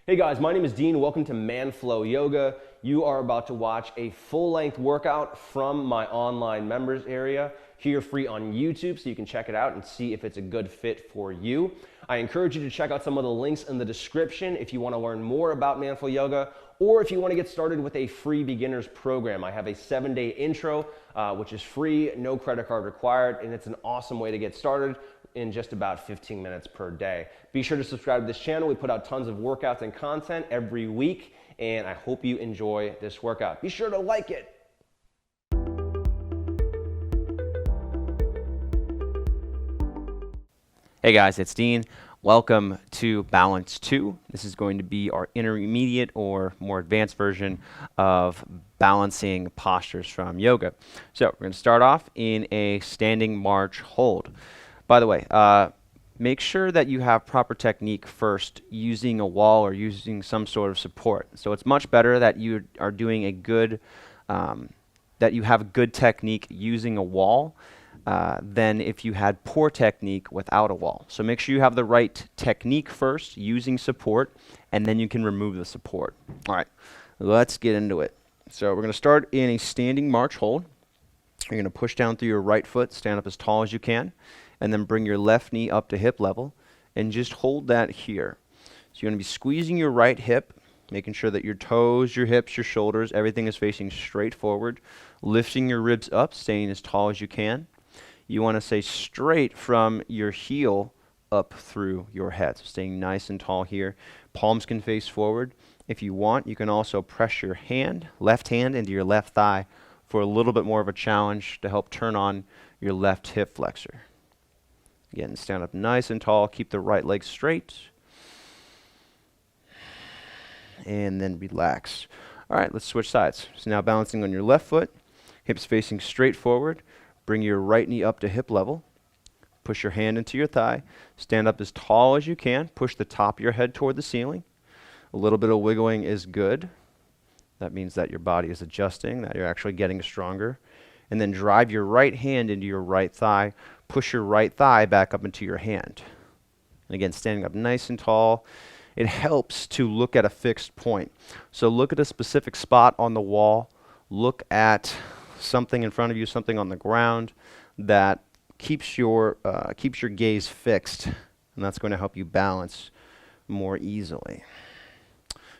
Hey guys, my name is Dean. Welcome to ManFlow Yoga. You are about to watch a full-length workout from my online members area here free on YouTube, so you can check it out and see if it's a good fit for you. I encourage you to check out some of the links in the description if you want to learn more about ManFlow Yoga, or if you want to get started with a free beginners program. I have a 7-day intro, which is free, no credit card required, and it's an awesome way to get started in just about 15 minutes per day. Be sure to subscribe to this channel. We put out tons of workouts and content every week, and I hope you enjoy this workout. Be sure to like it. Hey guys, it's Dean. Welcome to Balance 2. This is going to be our intermediate or more advanced version of balancing postures from yoga. So we're going to start off in a standing march hold. By the way, make sure that you have proper technique first using a wall or using some sort of support. So it's much better that you are doing a good, that you have good technique using a wall than if you had poor technique without a wall. So make sure you have the right technique first using support, and then you can remove the support. All right, let's get into it. So we're going to start in a standing march hold. You're going to push down through your right foot, stand up as tall as you can, and then bring your left knee up to hip level and just hold that here. So you're going to be squeezing your right hip, making sure that your toes, your hips, your shoulders, everything is facing straight forward, lifting your ribs up, staying as tall as you can. You want to stay straight from your heel up through your head. So staying nice and tall here. Palms can face forward. If you want, you can also press your hand, left hand into your left thigh for a little bit more of a challenge to help turn on your left hip flexor. Again, stand up nice and tall. Keep the right leg straight. And then relax. All right, let's switch sides. So now balancing on your left foot, hips facing straight forward. Bring your right knee up to hip level. Push your hand into your thigh. Stand up as tall as you can. Push the top of your head toward the ceiling. A little bit of wiggling is good. That means that your body is adjusting, that you're actually getting stronger. And then drive your right hand into your right thigh. Push your right thigh back up into your hand. And again, standing up nice and tall. It helps to look at a fixed point. So look at a specific spot on the wall. Look at something in front of you, something on the ground that keeps your gaze fixed. And that's going to help you balance more easily.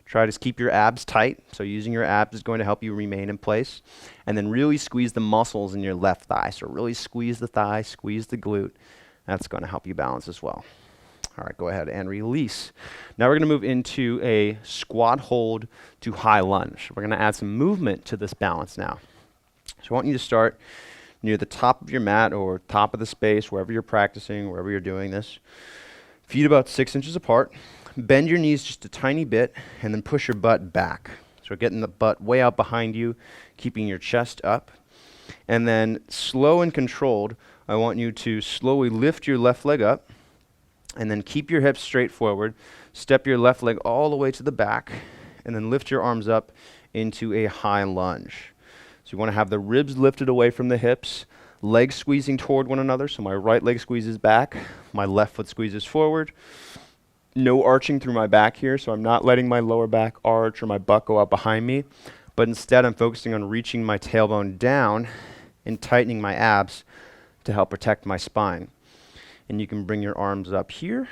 Try to keep your abs tight. So using your abs is going to help you remain in place. And then really squeeze the muscles in your left thigh. So really squeeze the thigh, squeeze the glute. That's going to help you balance as well. All right, go ahead and release. Now we're going to move into a squat hold to high lunge. We're going to add some movement to this balance now. So I want you to start near the top of your mat or top of the space, wherever you're practicing, wherever you're doing this. Feet about 6 inches apart. Bend your knees just a tiny bit, and then push your butt back. So getting the butt way out behind you, keeping your chest up. And then slow and controlled, I want you to slowly lift your left leg up, and then keep your hips straight forward. Step your left leg all the way to the back, and then lift your arms up into a high lunge. So you want to have the ribs lifted away from the hips, legs squeezing toward one another. So my right leg squeezes back, my left foot squeezes forward. No arching through my back here, so I'm not letting my lower back arch or my butt go out behind me, but instead I'm focusing on reaching my tailbone down and tightening my abs to help protect my spine. And you can bring your arms up here.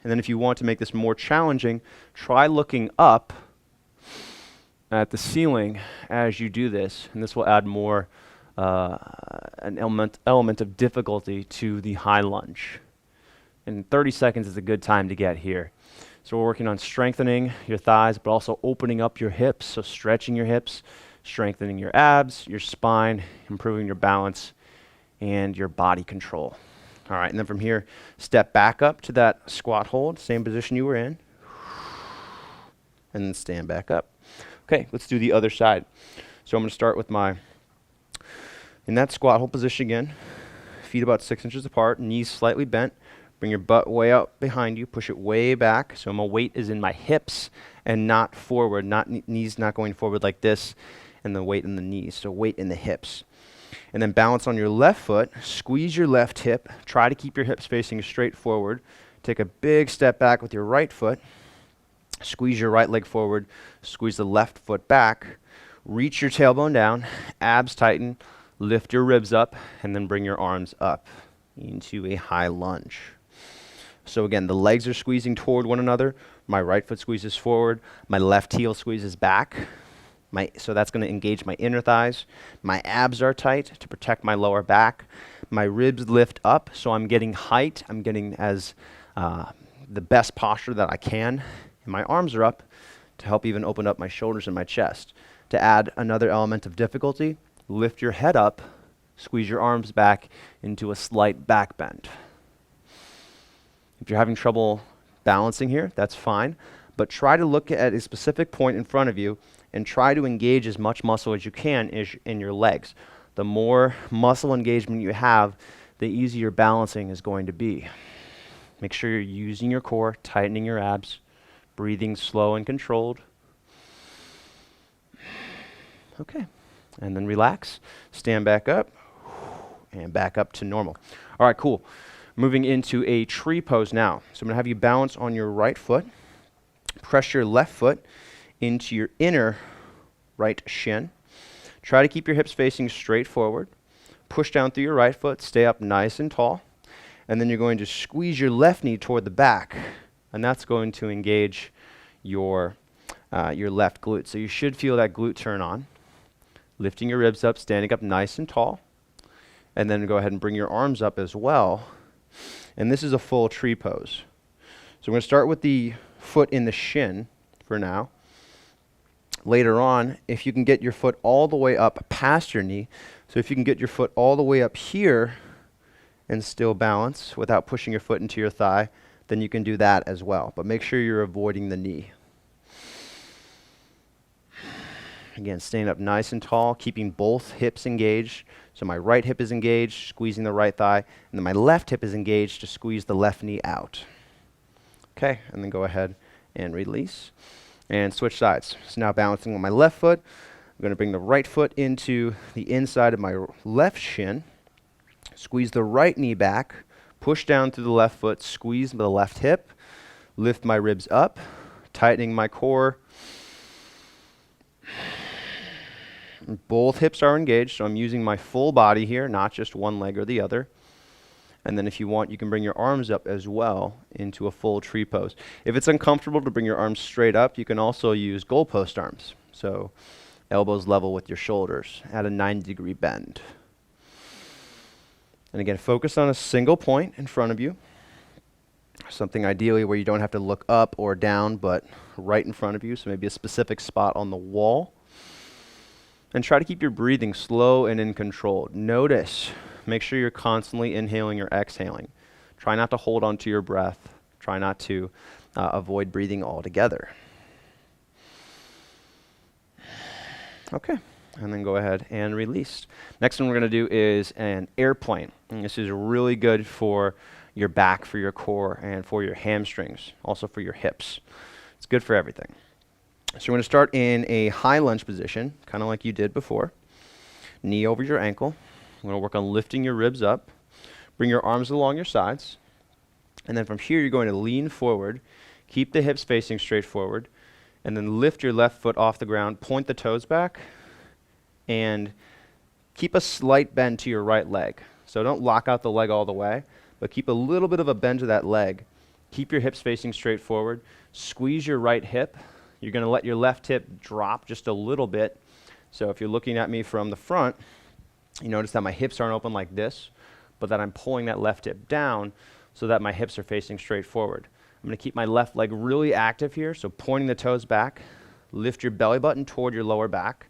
And then if you want to make this more challenging, try looking up at the ceiling as you do this, and this will add more an element of difficulty to the high lunge. And 30 seconds is a good time to get here. So we're working on strengthening your thighs, but also opening up your hips. So stretching your hips, strengthening your abs, your spine, improving your balance, and your body control. All right, and then from here, step back up to that squat hold, same position you were in, and then stand back up. Okay, let's do the other side. So I'm going to start with in that squat hold position again, feet about 6 inches apart, knees slightly bent. Bring your butt way out behind you, push it way back, so my weight is in my hips and not forward, knees not going forward like this, and the weight in the knees, so weight in the hips. And then balance on your left foot, squeeze your left hip, try to keep your hips facing straight forward. Take a big step back with your right foot, Squeeze your right leg forward, squeeze the left foot back, reach your tailbone down, abs tighten, lift your ribs up, and then bring your arms up into a high lunge. So again, the legs are squeezing toward one another. My right foot squeezes forward, my left heel squeezes back. So that's going to engage my inner thighs. My abs are tight to protect my lower back. My ribs lift up, so I'm getting height. I'm getting the best posture that I can. And my arms are up to help even open up my shoulders and my chest. To add another element of difficulty, lift your head up, squeeze your arms back into a slight back bend. If you're having trouble balancing here, that's fine, but try to look at a specific point in front of you and try to engage as much muscle as you can in your legs. The more muscle engagement you have, the easier balancing is going to be. Make sure you're using your core, tightening your abs, breathing slow and controlled. Okay, and then relax, stand back up, and back up to normal. All right, cool. Moving into a tree pose now. So I'm gonna have you balance on your right foot, press your left foot into your inner right shin. Try to keep your hips facing straight forward. Push down through your right foot, stay up nice and tall. And then you're going to squeeze your left knee toward the back, and that's going to engage your left glute. So you should feel that glute turn on. Lifting your ribs up, standing up nice and tall. And then go ahead and bring your arms up as well. And this is a full tree pose. So we're going to start with the foot in the shin for now. Later on, if you can get your foot all the way up past your knee, so if you can get your foot all the way up here and still balance without pushing your foot into your thigh, then you can do that as well. But make sure you're avoiding the knee. Again, staying up nice and tall, keeping both hips engaged. So my right hip is engaged, squeezing the right thigh, and then my left hip is engaged to squeeze the left knee out. Okay, and then go ahead and release. And switch sides. So now balancing on my left foot, I'm going to bring the right foot into the inside of my left shin, squeeze the right knee back, push down through the left foot, squeeze the left hip, lift my ribs up, tightening my core. Both hips are engaged, so I'm using my full body here, not just one leg or the other. And then if you want, you can bring your arms up as well into a full tree pose. If it's uncomfortable to bring your arms straight up, you can also use goalpost arms. So elbows level with your shoulders at a 90-degree bend. And again, focus on a single point in front of you. Something ideally where you don't have to look up or down, but right in front of you. So maybe a specific spot on the wall. And try to keep your breathing slow and in control. Notice. Make sure you're constantly inhaling or exhaling. Try not to hold on to your breath. Try not to avoid breathing altogether. Okay, and then go ahead and release. Next one we're going to do is an airplane. And this is really good for your back, for your core, and for your hamstrings, also for your hips. It's good for everything. So we're going to start in a high lunge position, kind of like you did before. Knee over your ankle. We're going to work on lifting your ribs up. Bring your arms along your sides. And then from here, you're going to lean forward. Keep the hips facing straight forward. And then lift your left foot off the ground. Point the toes back. And keep a slight bend to your right leg. So don't lock out the leg all the way, but keep a little bit of a bend to that leg. Keep your hips facing straight forward. Squeeze your right hip. You're going to let your left hip drop just a little bit. So if you're looking at me from the front, you notice that my hips aren't open like this, but that I'm pulling that left hip down so that my hips are facing straight forward. I'm going to keep my left leg really active here, so pointing the toes back. Lift your belly button toward your lower back.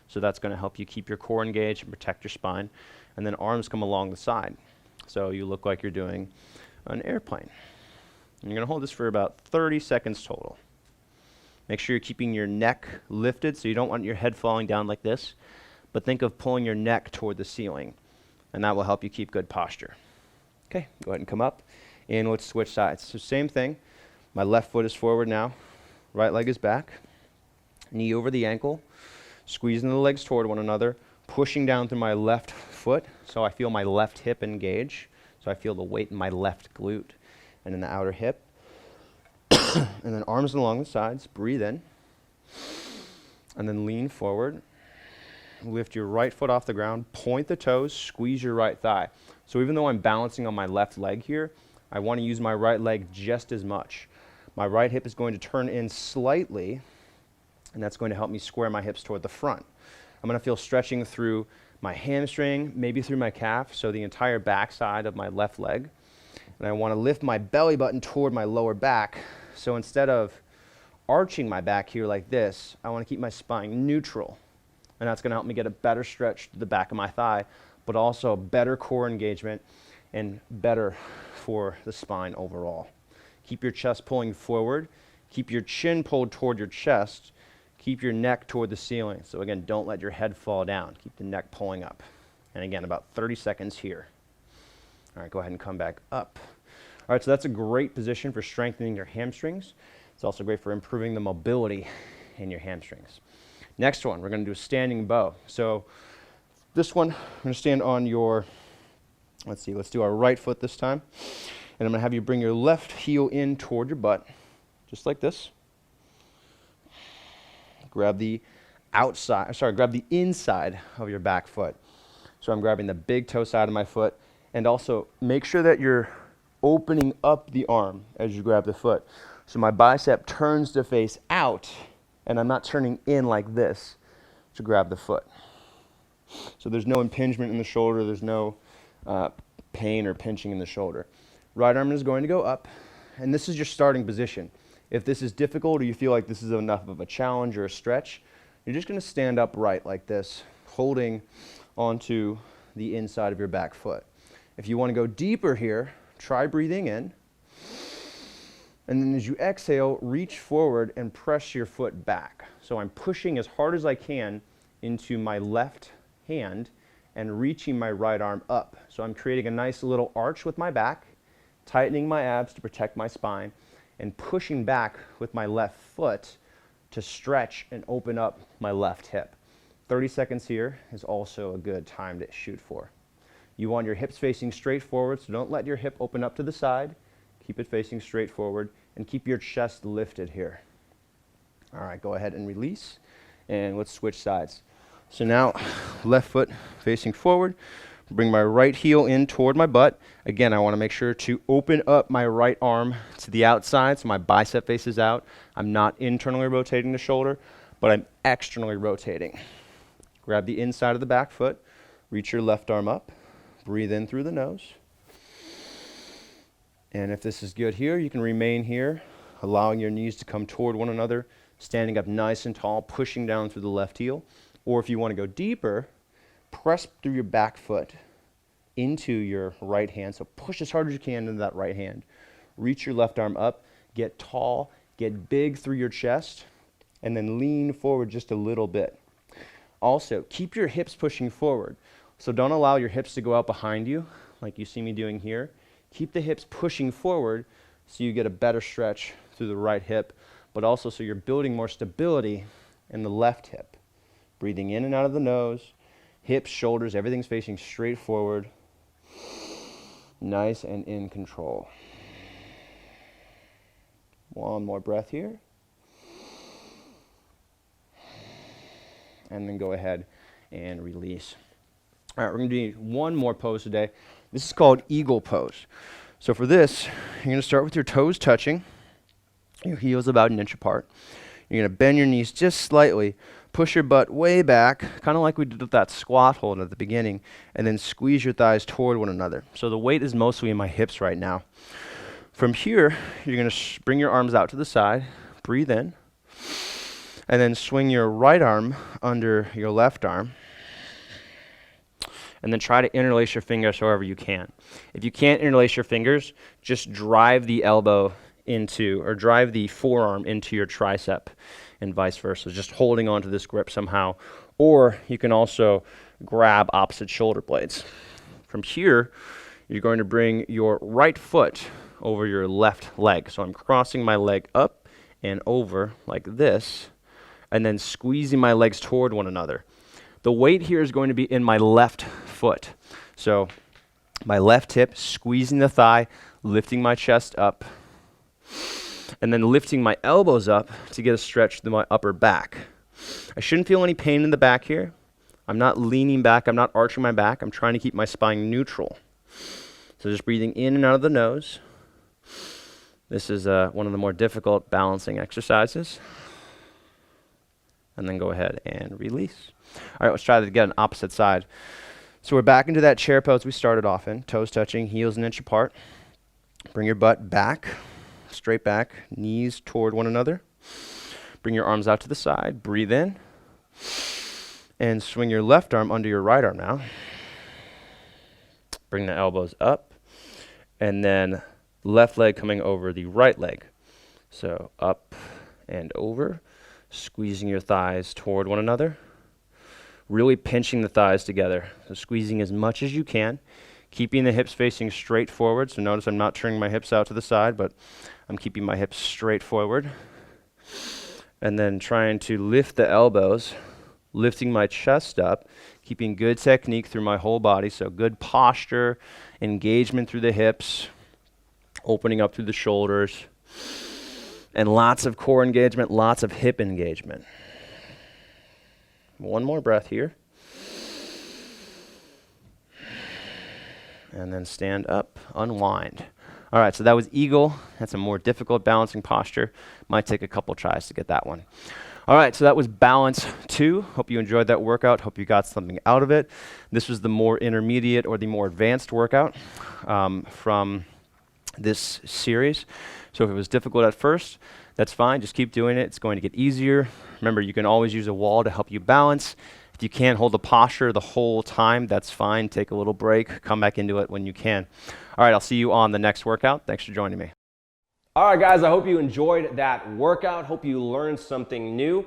So that's going to help you keep your core engaged and protect your spine. And then arms come along the side. So you look like you're doing an airplane. And you're going to hold this for about 30 seconds total. Make sure you're keeping your neck lifted so you don't want your head falling down like this. But think of pulling your neck toward the ceiling, and that will help you keep good posture. Okay, go ahead and come up, and let's switch sides. So same thing. My left foot is forward now. Right leg is back. Knee over the ankle. Squeezing the legs toward one another. Pushing down through my left foot so I feel my left hip engage. So I feel the weight in my left glute and in the outer hip. And then arms along the sides, breathe in. And then lean forward. Lift your right foot off the ground, point the toes, squeeze your right thigh. So even though I'm balancing on my left leg here, I want to use my right leg just as much. My right hip is going to turn in slightly, and that's going to help me square my hips toward the front. I'm going to feel stretching through my hamstring, maybe through my calf, so the entire back side of my left leg. And I want to lift my belly button toward my lower back. So instead of arching my back here like this, I want to keep my spine neutral. And that's going to help me get a better stretch to the back of my thigh, but also better core engagement and better for the spine overall. Keep your chest pulling forward. Keep your chin pulled toward your chest. Keep your neck toward the ceiling. So again, don't let your head fall down. Keep the neck pulling up. And again, about 30 seconds here. All right, go ahead and come back up. All right, so that's a great position for strengthening your hamstrings. It's also great for improving the mobility in your hamstrings. Next one, we're going to do a standing bow. So this one, I'm going to stand on your, let's do our right foot this time. And I'm going to have you bring your left heel in toward your butt, just like this. Grab the inside of your back foot. So I'm grabbing the big toe side of my foot, and also make sure that you're opening up the arm as you grab the foot. So my bicep turns to face out, and I'm not turning in like this to grab the foot. So there's no impingement in the shoulder, there's no pain or pinching in the shoulder. Right arm is going to go up, and this is your starting position. If this is difficult or you feel like this is enough of a challenge or a stretch, you're just going to stand upright like this, holding onto the inside of your back foot. If you want to go deeper here, try breathing in. And then as you exhale, reach forward and press your foot back. So I'm pushing as hard as I can into my left hand and reaching my right arm up. So I'm creating a nice little arch with my back, tightening my abs to protect my spine, and pushing back with my left foot to stretch and open up my left hip. 30 seconds here is also a good time to shoot for. You want your hips facing straight forward, so don't let your hip open up to the side. Keep it facing straight forward, and keep your chest lifted here. All right, go ahead and release, and let's switch sides. So now, left foot facing forward. Bring my right heel in toward my butt. Again, I want to make sure to open up my right arm to the outside so my bicep faces out. I'm not internally rotating the shoulder, but I'm externally rotating. Grab the inside of the back foot. Reach your left arm up. Breathe in through the nose. And if this is good here, you can remain here, allowing your knees to come toward one another, standing up nice and tall, pushing down through the left heel. Or if you want to go deeper, press through your back foot into your right hand. So push as hard as you can into that right hand. Reach your left arm up, get tall, get big through your chest, and then lean forward just a little bit. Also, keep your hips pushing forward. So don't allow your hips to go out behind you like you see me doing here. Keep the hips pushing forward so you get a better stretch through the right hip, but also so you're building more stability in the left hip. Breathing in and out of the nose. Hips, shoulders, everything's facing straight forward. Nice and in control. One more breath here. And then go ahead and release. All right, we're going to do one more pose today. This is called eagle pose. So for this, you're going to start with your toes touching, your heels about an inch apart. You're going to bend your knees just slightly. Push your butt way back, kind of like we did with that squat hold at the beginning, and then squeeze your thighs toward one another. So the weight is mostly in my hips right now. From here, you're going to bring your arms out to the side, breathe in, and then swing your right arm under your left arm, and then try to interlace your fingers however you can. If you can't interlace your fingers, just drive the elbow into, or drive the forearm into your tricep, and vice versa, just holding onto this grip somehow. Or you can also grab opposite shoulder blades. From here, you're going to bring your right foot over your left leg. So I'm crossing my leg up and over like this, and then squeezing my legs toward one another. The weight here is going to be in my left foot. So my left hip, squeezing the thigh, lifting my chest up. and then lifting my elbows up to get a stretch through my upper back. I shouldn't feel any pain in the back here. I'm not leaning back, I'm not arching my back, I'm trying to keep my spine neutral. So just breathing in and out of the nose. This is one of the more difficult balancing exercises. And then go ahead and release. All right, let's try that again, opposite side. So we're back into that chair pose we started off in, toes touching, heels an inch apart. Bring your butt back, straight back, knees toward one another. Bring your arms out to the side, breathe in, and swing your left arm under your right arm now. Bring the elbows up, and then left leg coming over the right leg. So up and over, squeezing your thighs toward one another. Really pinching the thighs together. So squeezing as much as you can, keeping the hips facing straight forward. So notice I'm not turning my hips out to the side, but I'm keeping my hips straight forward. And then trying to lift the elbows, lifting my chest up, keeping good technique through my whole body. So good posture, engagement through the hips, opening up through the shoulders, and lots of core engagement, lots of hip engagement. One more breath here. And then stand up, unwind. All right, so that was eagle. That's a more difficult balancing posture. Might take a couple tries to get that one. All right, so that was balance 2. Hope you enjoyed that workout. Hope you got something out of it. This was the more intermediate or the more advanced workout from this series. So if it was difficult at first, that's fine. Just keep doing it. It's going to get easier. Remember, you can always use a wall to help you balance. If you can't hold the posture the whole time, that's fine. Take a little break. Come back into it when you can. All right, I'll see you on the next workout. Thanks for joining me. All right, guys, I hope you enjoyed that workout. Hope you learned something new.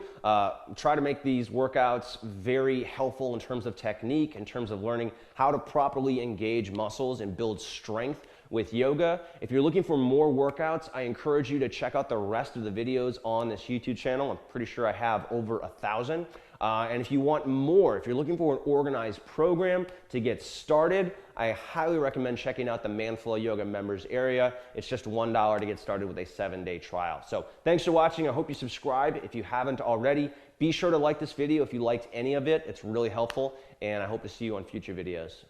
Try to make these workouts very helpful in terms of technique, in terms of learning how to properly engage muscles and build strength with yoga. If you're looking for more workouts, I encourage you to check out the rest of the videos on this YouTube channel. I'm pretty sure I have over 1,000. And if you want more, if you're looking for an organized program to get started, I highly recommend checking out the Manflow Yoga members area. It's just $1 to get started with a 7-day trial. So thanks for watching. I hope you subscribe if you haven't already. Be sure to like this video if you liked any of it. It's really helpful, and I hope to see you on future videos.